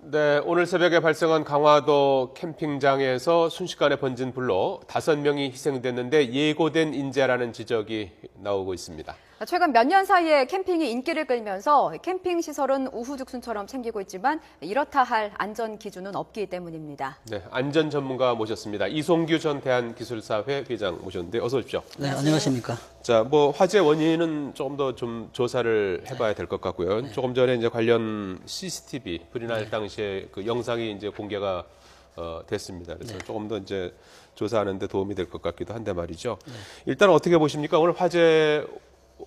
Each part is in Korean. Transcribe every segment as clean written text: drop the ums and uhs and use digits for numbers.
네, 오늘 새벽에 발생한 강화도 캠핑장에서 순식간에 번진 불로 5명이 희생됐는데 예고된 인재라는 지적이 나오고 있습니다. 최근 몇 년 사이에 캠핑이 인기를 끌면서 캠핑 시설은 우후죽순처럼 생기고 있지만 이렇다 할 안전 기준은 없기 때문입니다. 네, 안전 전문가 모셨습니다. 이송규 전 대한기술사회 회장 모셨는데 어서 오십시오. 네, 안녕하십니까. 자, 화재 원인은 조금 더 좀 조사를 해봐야 될 것 같고요. 네. 조금 전에 이제 관련 CCTV 불이 날 당시에 그 영상이 이제 공개가 됐습니다. 그래서 조금 더 이제 조사하는데 도움이 될 것 같기도 한데 말이죠. 일단 어떻게 보십니까? 오늘 화재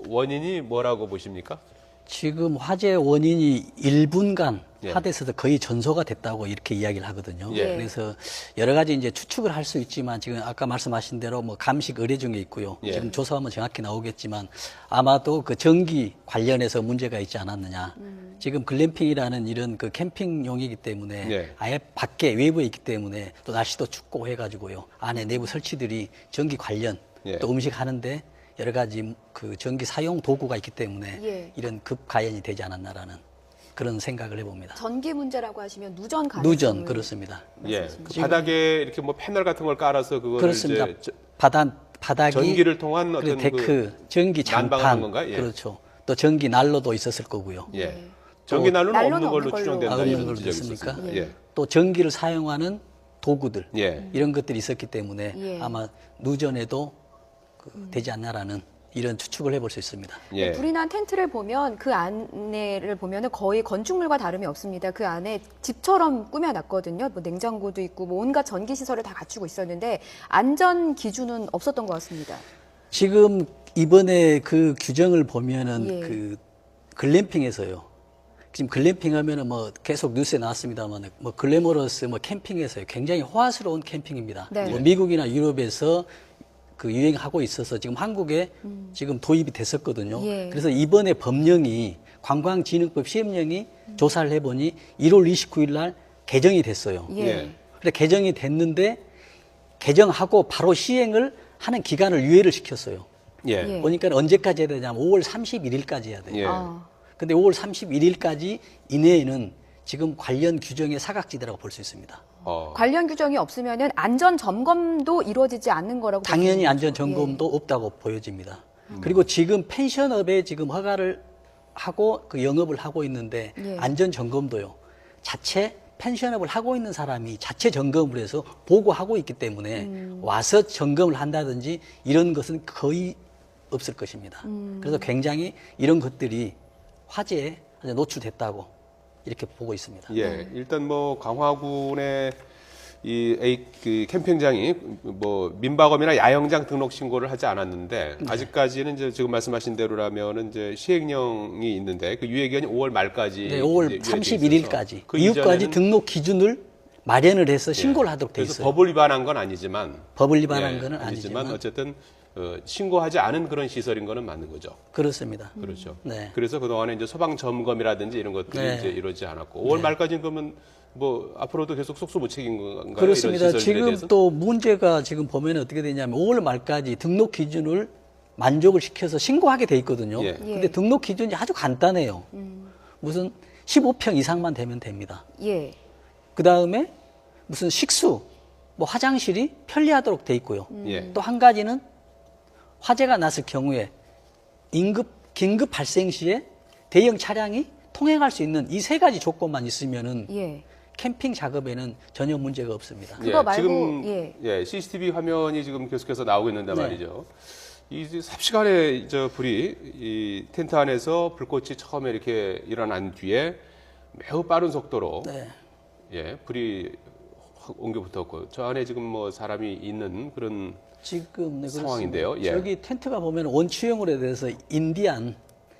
원인이 뭐라고 보십니까? 지금 화재 원인이 1분간 예. 하대에서도 거의 전소가 됐다고 이렇게 이야기를 하거든요. 예. 그래서 여러 가지 이제 추측을 할 수 있지만 지금 아까 말씀하신 대로 뭐 감식 의뢰 중에 있고요. 예. 지금 조사하면 정확히 나오겠지만 아마도 그 전기 관련해서 문제가 있지 않았느냐. 지금 글램핑이라는 이런 그 캠핑용이기 때문에 예. 아예 밖에 외부에 있기 때문에 또 날씨도 춥고 해가지고요. 안에 내부 설치들이 전기 관련 예. 또 음식 하는데 여러 가지 그 전기 사용 도구가 있기 때문에 예. 이런 급가연이 되지 않았나라는 그런 생각을 해봅니다. 전기 문제라고 하시면 누전 가능성을 누전 그렇습니다. 예. 그 바닥에 이렇게 패널 같은 걸 깔아서 그거를 그렇습니다. 이제 바닥이 전기를 통한 어떤 그리고 데크, 전기 난방하는 장판, 건가요? 예. 그렇죠. 또 전기 난로도 있었을 거고요. 예. 전기 난로는 난로는 없는 걸로 없는 걸로. 추정된다 없는 이런 걸로 지적이 됐습니까? 있었습니다. 예. 또 전기를 사용하는 도구들 예. 이런 것들이 있었기 때문에 예. 아마 누전에도 되지 않나라는 이런 추측을 해볼 수 있습니다. 예. 불이 난 텐트를 보면 그 안에를 보면 거의 건축물과 다름이 없습니다. 그 안에 집처럼 꾸며놨거든요. 뭐 냉장고도 있고 뭐 온갖 전기 시설을 다 갖추고 있었는데 안전 기준은 없었던 것 같습니다. 지금 이번에 그 규정을 보면은 예. 그 글램핑에서요. 지금 글램핑 하면은 뭐 계속 뉴스에 나왔습니다만 뭐 글래머러스 뭐 캠핑에서요. 굉장히 호화스러운 캠핑입니다. 네. 뭐 미국이나 유럽에서 그 유행하고 있어서 지금 한국에 지금 도입이 됐었거든요. 예. 그래서 이번에 법령이 관광진흥법 시행령이 조사를 해보니 1월 29일 날 개정이 됐어요. 예. 예. 그래 개정이 됐는데 개정하고 바로 시행을 하는 기간을 유예를 시켰어요. 예. 예. 보니까 언제까지 해야 되냐면 5월 31일까지 해야 돼요. 예. 아, 근데 5월 31일까지 이내에는 지금 관련 규정의 사각지대라고 볼 수 있습니다. 관련 규정이 없으면은 안전 점검도 이루어지지 않는 거라고 당연히 보시는 안전 거죠? 점검도 없다고 보여집니다. 그리고 지금 펜션업에 지금 허가를 하고 그 영업을 하고 있는데 예. 안전 점검도요. 자체 펜션업을 하고 있는 사람이 자체 점검을 해서 보고하고 있기 때문에 와서 점검을 한다든지 이런 것은 거의 없을 것입니다. 그래서 굉장히 이런 것들이 화재에 노출됐다고 이렇게 보고 있습니다. 예. 일단 강화군의 그 캠핑장이 민박업이나 야영장 등록 신고를 하지 않았는데 아직까지는 이제 지금 말씀하신 대로라면은 이제 시행령이 있는데 그 유예 기간이 5월 말까지 네, 5월 이제 유예돼 31일까지 있어서 그 이후까지 이전에는 등록 기준을 마련을 해서 신고를 하도록 돼 그래서 있어요. 법을 위반한 건 아니지만 법을 위반한 예, 거는 아니지만 어쨌든 신고하지 않은 그런 시설인 거는 맞는 거죠. 그렇습니다. 그렇죠. 네. 그래서 그동안에 이제 소방 점검이라든지 이런 것들이 네. 이제 이루어지지 않았고 5월 말까지는 그러면 앞으로도 계속 속수무책인 건가요? 그렇습니다. 이런 시설들에 지금 대해서? 또 문제가 지금 보면 어떻게 되냐면 5월 말까지 등록 기준을 만족을 시켜서 신고하게 돼 있거든요. 예. 근데 등록 기준이 아주 간단해요. 무슨 15평 이상만 되면 됩니다. 예. 그 다음에 무슨 식수, 뭐 화장실이 편리하도록 돼 있고요. 예. 또 한 가지는 화재가 났을 경우에 긴급 발생 시에 대형 차량이 통행할 수 있는 이 세 가지 조건만 있으면은 예. 캠핑 작업에는 전혀 문제가 없습니다. 그거 말고, 지금 예. CCTV 화면이 지금 계속해서 나오고 있는데 네. 말이죠. 이 삽시간에 불이 이 텐트 안에서 불꽃이 처음에 이렇게 일어난 뒤에 매우 빠른 속도로 네. 불이 확 옮겨 붙었고 저 안에 지금 사람이 있는 그런 지금 네, 상황인데요. 그렇습니다. 예. 저기 텐트가 보면 원추형으로 돼서 인디안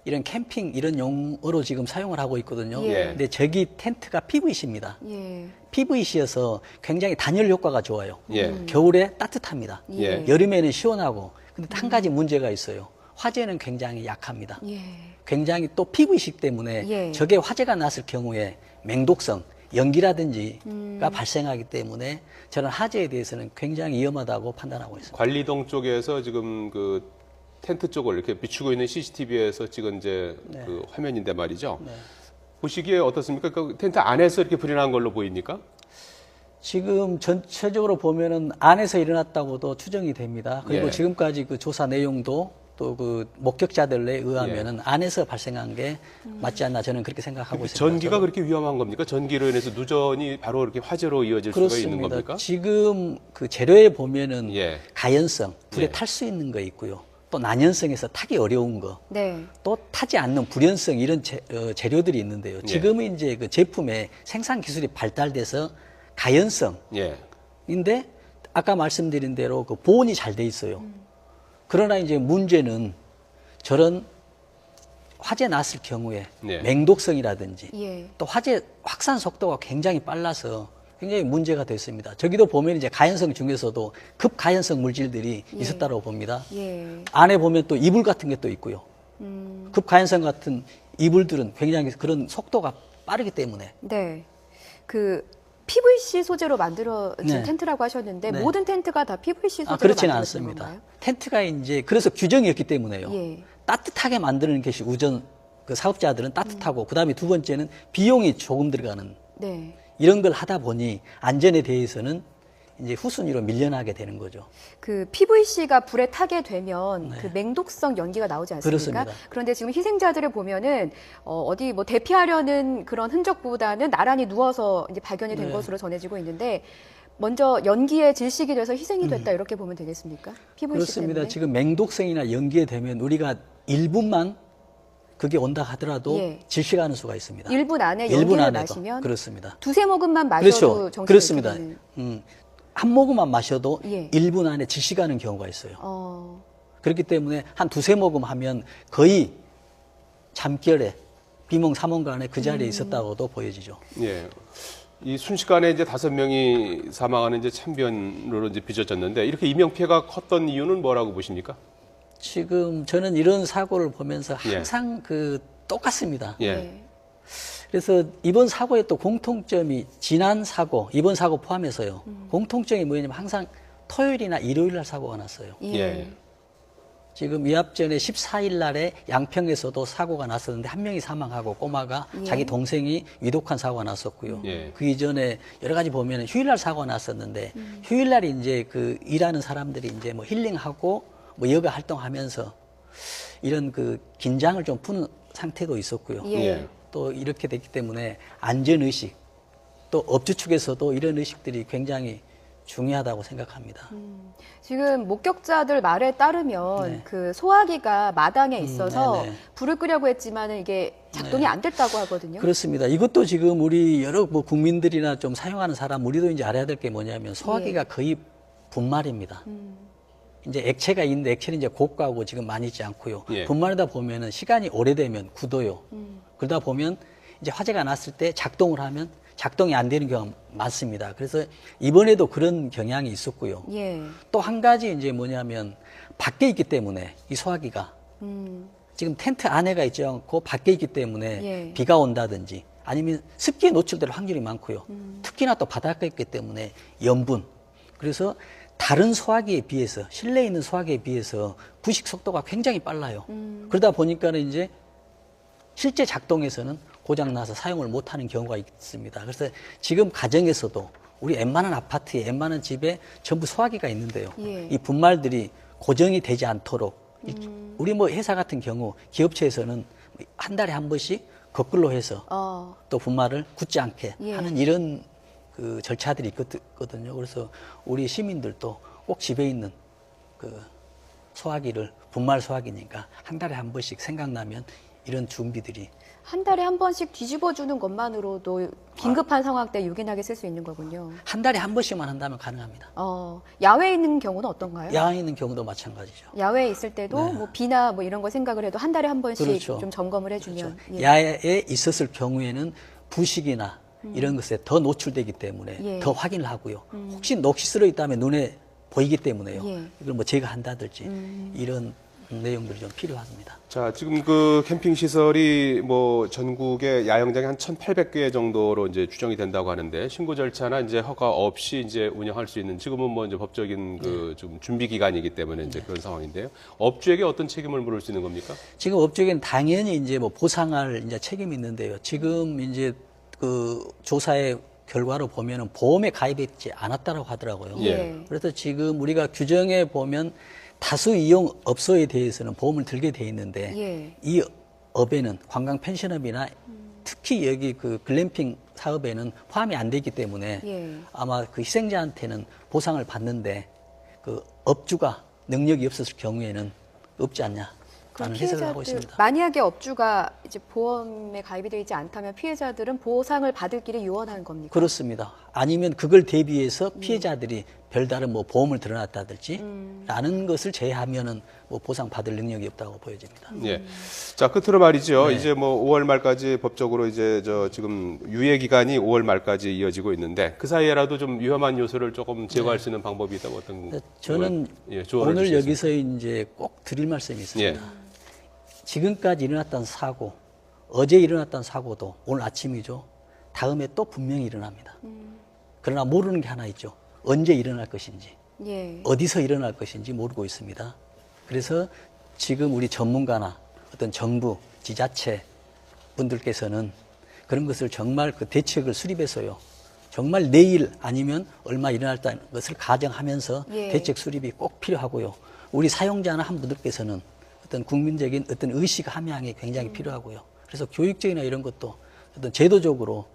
이런 캠핑 이런 용어로 지금 사용을 하고 있거든요. 예. 근데 저기 텐트가 PVC입니다. 예. PVC여서 굉장히 단열 효과가 좋아요. 예. 겨울에 따뜻합니다. 예. 여름에는 시원하고. 근데 한 가지 문제가 있어요. 화재는 굉장히 약합니다. 예. 굉장히 또 PVC 때문에 예. 저게 화재가 났을 경우에 맹독성, 연기라든지가 발생하기 때문에 저는 화재에 대해서는 굉장히 위험하다고 판단하고 있습니다. 관리동 쪽에서 지금 그 텐트 쪽을 이렇게 비추고 있는 CCTV에서 찍은 이제 그 화면인데 말이죠. 보시기에 어떻습니까? 그 텐트 안에서 이렇게 불이 난 걸로 보입니까? 지금 전체적으로 보면은 안에서 일어났다고도 추정이 됩니다. 그리고 예. 지금까지 그 조사 내용도 또 그 목격자들에 의하면은 안에서 발생한 게 맞지 않나 저는 그렇게 생각하고 있습니다. 전기가 그렇게 위험한 겁니까? 전기로 인해서 누전이 바로 이렇게 화재로 이어질 수가 있는 그렇습니다. 겁니까? 지금 그 재료에 보면은 예. 가연성, 불에 예. 탈 수 있는 거 있고요. 또 난연성에서 타기 어려운 거, 네. 또 타지 않는 불연성 이런 재료들이 있는데요. 예. 지금은 이제 그 제품의 생산 기술이 발달돼서 가연성인데 예. 아까 말씀드린 대로 그 보온이 잘 돼 있어요. 그러나 이제 문제는 저런 화재 났을 경우에 네. 맹독성이라든지 예. 또 화재 확산 속도가 굉장히 빨라서 굉장히 문제가 됐습니다. 저기도 보면 이제 가연성 중에서도 급가연성 물질들이 예. 있었다고 봅니다. 예. 안에 보면 또 이불 같은 게 또 있고요. 급가연성 같은 이불들은 굉장히 그런 속도가 빠르기 때문에 네. 그 PVC 소재로 만들어진 네. 텐트라고 하셨는데 네. 모든 텐트가 다 PVC 소재로 그렇지는 만들어진 않습니다. 건가요? 텐트가 이제 그래서 규정이었기 때문에요. 예. 따뜻하게 만드는 것이 우선 그 사업자들은 따뜻하고 그다음에 두 번째는 비용이 조금 들어가는 네. 이런 걸 하다 보니 안전에 대해서는 이제 후순위로 밀려나게 되는 거죠. 그 PVC가 불에 타게 되면 네. 그 맹독성 연기가 나오지 않습니까? 그렇습니다. 그런데 지금 희생자들을 보면은 어디 뭐 대피하려는 그런 흔적보다는 나란히 누워서 이제 발견이 된 네. 것으로 전해지고 있는데 먼저 연기에 질식이 돼서 희생이 됐다 이렇게 보면 되겠습니까? PVC 그렇습니다. 때문에. 지금 맹독성이나 연기에 되면 우리가 1분만 그게 온다 하더라도 예. 질식하는 수가 있습니다. 1분 안에 1분 연기를 안에도. 마시면 그렇습니다. 두세 모금만 마셔도 그렇죠. 정신이 그렇습니다. 되는. 한 모금만 마셔도 예. 1분 안에 질식하는 경우가 있어요. 그렇기 때문에 한 두세 모금 하면 거의 잠결에 비몽사몽간에 그 자리에 있었다고도 보여지죠. 예. 이 순식간에 이제 5명이 사망하는 이제 참변으로 이제 빚어졌는데 이렇게 인명 피해가 컸던 이유는 뭐라고 보십니까? 지금 저는 이런 사고를 보면서 예. 항상 그 똑같습니다. 예. 네. 그래서 이번 사고의 또 공통점이 지난 사고, 이번 사고 포함해서요. 공통점이 뭐냐면 항상 토요일이나 일요일 날 사고가 났어요. 예. 예. 지금 이 앞전에 14일 날에 양평에서도 사고가 났었는데 한 명이 사망하고 꼬마가 예. 자기 동생이 위독한 사고가 났었고요. 예. 그 이전에 여러 가지 보면 휴일 날 사고가 났었는데 휴일 날 이제 그 일하는 사람들이 이제 뭐 힐링하고 뭐 여가 활동하면서 이런 그 긴장을 좀 푸는 상태도 있었고요. 예. 예. 또 이렇게 됐기 때문에 안전의식 또 업주 측에서도 이런 의식들이 굉장히 중요하다고 생각합니다. 지금 목격자들 말에 따르면 네. 그 소화기가 마당에 있어서 네네. 불을 끄려고 했지만은 이게 작동이 안 됐다고 하거든요. 그렇습니다. 이것도 지금 우리 여러 뭐 국민들이나 좀 사용하는 사람 우리도 이제 알아야 될 게 뭐냐면 소화기가 거의 분말입니다. 이제 액체가 있는데 액체는 이제 고가고 지금 많이 있지 않고요. 예. 분말이다 보면은 시간이 오래되면 굳어요. 그러다 보면 이제 화재가 났을 때 작동을 하면 작동이 안 되는 경우가 많습니다. 그래서 이번에도 그런 경향이 있었고요. 예. 또 한 가지 이제 뭐냐면 밖에 있기 때문에 이 소화기가 지금 텐트 안에가 있지 않고 밖에 있기 때문에 예. 비가 온다든지 아니면 습기에 노출될 확률이 많고요. 특히나 또 바닷가에 있기 때문에 염분. 그래서 다른 소화기에 비해서 실내에 있는 소화기에 비해서 부식 속도가 굉장히 빨라요. 그러다 보니까는 이제 실제 작동에서는 고장나서 사용을 못하는 경우가 있습니다. 그래서 지금 가정에서도 우리 웬만한 아파트에 웬만한 집에 전부 소화기가 있는데요. 예. 이 분말들이 고정이 되지 않도록 우리 뭐 회사 같은 경우 기업체에서는 한 달에 한 번씩 거꾸로 해서 또 분말을 굳지 않게 예. 하는 이런 그 절차들이 있거든요. 그래서 우리 시민들도 꼭 집에 있는 그 소화기를 분말 소화기니까 한 달에 한 번씩 생각나면 이런 준비들이 한 달에 한 번씩 뒤집어주는 것만으로도 긴급한 상황 때 유기하게 쓸 수 있는 거군요. 한 달에 한 번씩만 한다면 가능합니다. 야외에 있는 경우는 어떤가요? 야외에 있는 경우도 마찬가지죠. 야외에 있을 때도 네. 뭐 비나 뭐 이런 거 생각을 해도 한 달에 한 번씩 그렇죠. 좀 점검을 해주면. 그렇죠. 예. 야외에 있었을 경우에는 부식이나 이런 것에 더 노출되기 때문에 예. 더 확인을 하고요. 혹시 녹시 쓰러 있다면 눈에 보이기 때문에요. 예. 이걸 뭐 제거한다든지 이런 내용들이 좀 필요합니다. 자, 지금 그 캠핑 시설이 뭐 전국에 야영장이 한 1,800개 정도로 이제 추정이 된다고 하는데 신고 절차나 이제 허가 없이 이제 운영할 수 있는 지금은 뭐 이제 법적인 그 좀 준비 기간이기 때문에 이제 그런 상황인데요. 업주에게 어떤 책임을 물을 수 있는 겁니까? 지금 업주에게는 당연히 이제 뭐 보상할 이제 책임이 있는데요. 지금 이제 그 조사의 결과로 보면은 보험에 가입했지 않았다라고 하더라고요. 예. 그래서 지금 우리가 규정에 보면 다수 이용 업소에 대해서는 보험을 들게 돼 있는데 예. 이 업에는 관광 펜션업이나 특히 여기 그 글램핑 사업에는 포함이 안 되기 때문에 예. 아마 그 희생자한테는 보상을 받는데 그 업주가 능력이 없었을 경우에는 없지 않냐라는 해석을 하고 있습니다. 만약에 업주가 이제 보험에 가입이 되어 있지 않다면 피해자들은 보상을 받을 길이 유언한 겁니까? 그렇습니다. 아니면 그걸 대비해서 피해자들이 별다른 뭐 보험을 들어놨다든지 라는 것을 제외하면은 뭐 보상 받을 능력이 없다고 보여집니다. 예. 자, 끝으로 말이죠. 네. 이제 뭐 5월 말까지 법적으로 이제 저 지금 유예 기간이 5월 말까지 이어지고 있는데 그 사이에라도 좀 위험한 요소를 조금 제거할 수 있는 방법이 있다면 어떤 저는 조언을 오늘 주시겠습니까? 여기서 이제 꼭 드릴 말씀이 있습니다. 예. 지금까지 일어났던 사고, 어제 일어났던 사고도 오늘 아침이죠. 다음에 또 분명히 일어납니다. 그러나 모르는 게 하나 있죠. 언제 일어날 것인지, 예. 어디서 일어날 것인지 모르고 있습니다. 그래서 지금 우리 전문가나 어떤 정부, 지자체 분들께서는 그런 것을 정말 그 대책을 수립해서요. 정말 내일 아니면 얼마 일어날다는 것을 가정하면서 예. 대책 수립이 꼭 필요하고요. 우리 사용자나 한 분들께서는 어떤 국민적인 어떤 의식 함양이 굉장히 필요하고요. 그래서 교육적이나 이런 것도 어떤 제도적으로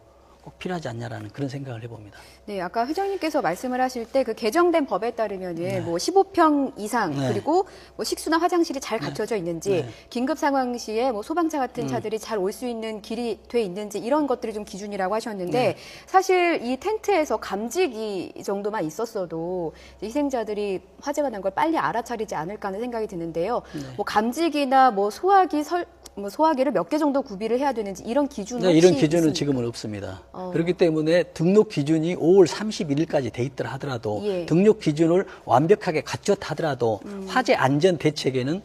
꼭 필요하지 않냐라는 그런 생각을 해봅니다. 네, 아까 회장님께서 말씀을 하실 때 그 개정된 법에 따르면은 뭐 15평 이상 네. 그리고 뭐 식수나 화장실이 잘 갖춰져 있는지 긴급 상황 시에 뭐 소방차 같은 차들이 잘 올 수 있는 길이 돼 있는지 이런 것들이 좀 기준이라고 하셨는데 사실 이 텐트에서 감지기 정도만 있었어도 희생자들이 화재가 난 걸 빨리 알아차리지 않을까 하는 생각이 드는데요. 뭐 감지기나 뭐 소화기를 몇 개 정도 구비를 해야 되는지 이런 기준은 네, 이런 혹시 기준은 있습니까? 지금은 없습니다. 그렇기 때문에 등록 기준이 5월 31일까지 돼 있더라 하더라도 예. 등록 기준을 완벽하게 갖췄다 하더라도 화재 안전 대책에는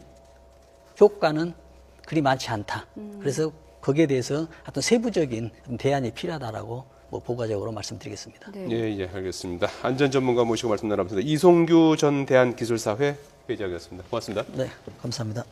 효과는 그리 많지 않다. 그래서 거기에 대해서 어떤 세부적인 대안이 필요하다라고 뭐 부가적으로 말씀드리겠습니다. 네. 예, 예, 알겠습니다. 안전 전문가 모시고 말씀 나눠봤습니다. 이송규 전 대한기술사회 회장이었습니다. 고맙습니다. 네, 감사합니다.